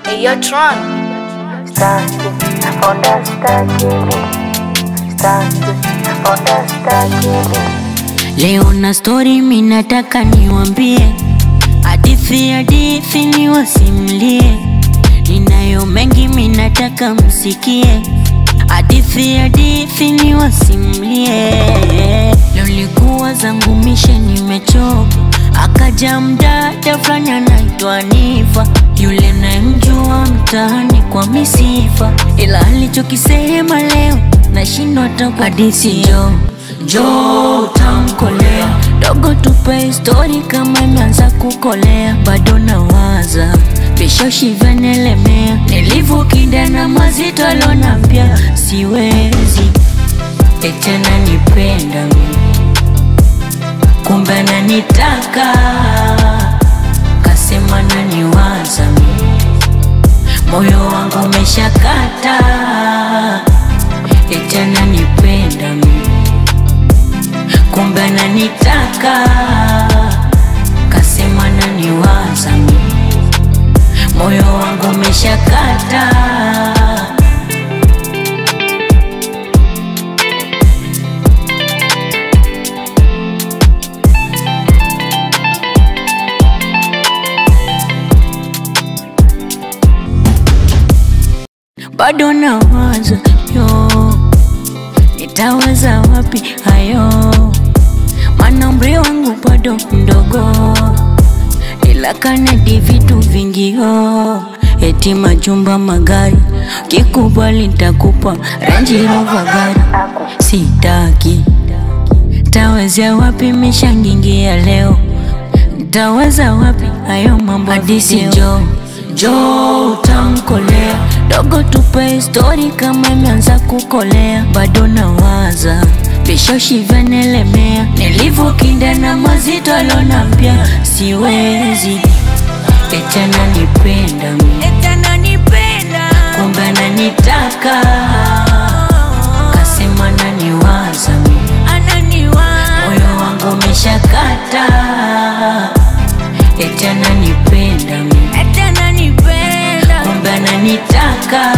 Hey, yo, Tron. Leo na story minataka niwambie, hadithi niwasimlie. Ninayo mengi minataka msikie, hadithi niwasimlie. Leo likuwa zangu mishe nimechoka, akaja mdada fulani anaitwa Nifa. Yule namjua mtaani kwa misifa, ila alichokisema leo nashindwa hata hadithi. Jo utamkolea dogo, tupe story kama imeanza kukolea. Bado nawaza vishoshi vyanelemea, nilivukinda na mazito alonambia siwezi. Eti ananipenda mimi, kumbe ananitaka, kasema naniwaza mimi, moyo wangu umeshakata. Eti ananipenda mimi, kumbe ananitaka, kasema naniwaza mimi, moyo wangu umeshakata. Bado nawaza nitaweza wapi hayo, maana umri wangu bado mdogo, ila kanadi vitu vingi eti majumba magari, kikubali nitakupa Range Rover gari. Sitaki, taweza wapi mishangingia leo, taweza wapi hayo mambo hadithi. Jo utamkolea dogo, tupe story kama imeanza kukolea. Bado nawaza vishoshi vyanelemea, nilivukinda na mazito alonambia siwezi. Eti ananipenda mimi, kumbe ananitaka, kasema naniwaza mimi, moyo wangu umeshakata. Eti ananipenda mimi, kumbe ananitaka,